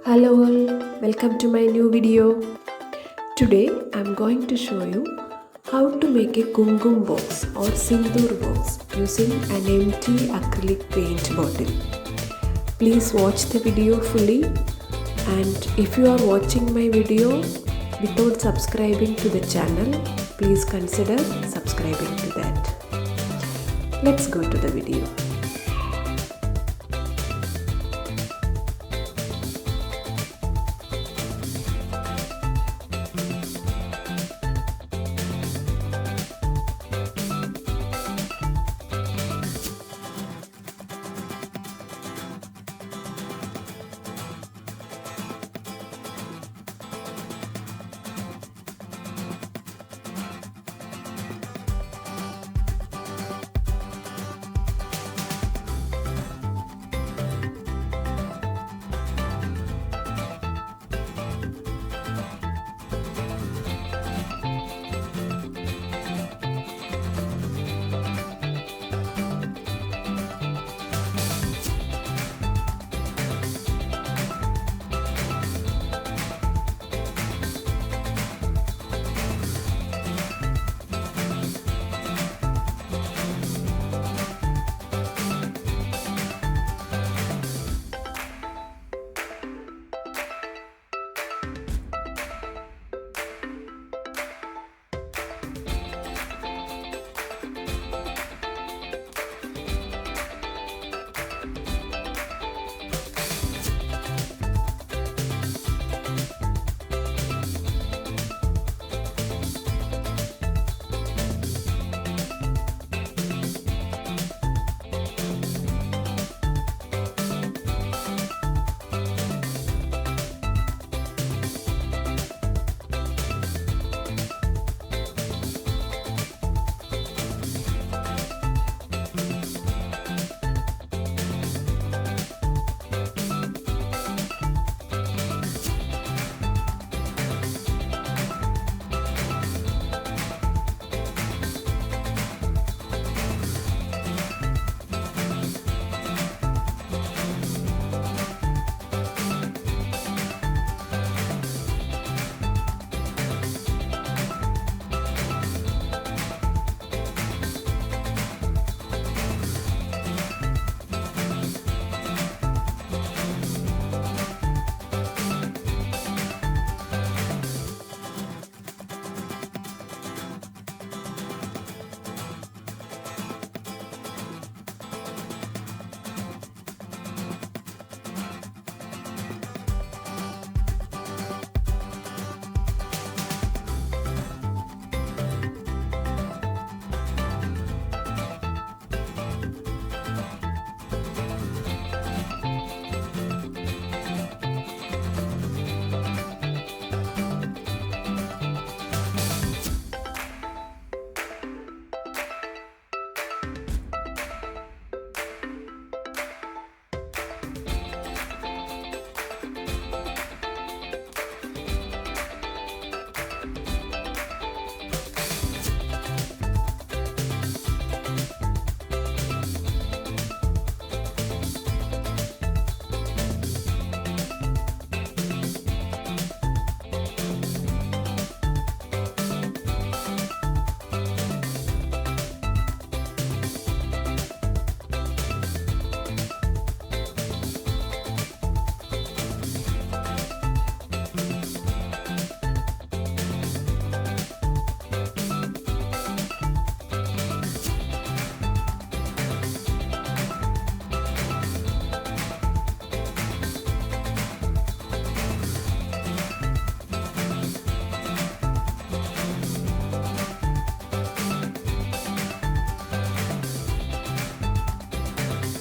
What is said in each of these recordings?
Hello all, welcome to my new video. Today I am going to show you how to make a kumkum box or sindur box using an empty acrylic paint bottle. Please watch the video fully, and if you are watching my video without subscribing to the channel, please consider subscribing to that. Let's go to the video.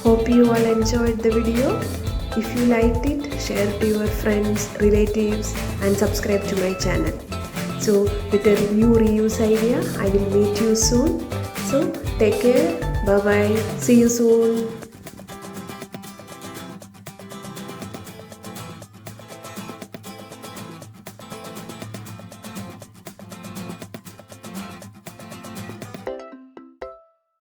Hope you all enjoyed the video. If you liked it, share to your friends, relatives, and subscribe to my channel. So with a new reuse idea, I will meet you soon. So take care. Bye bye. See you soon.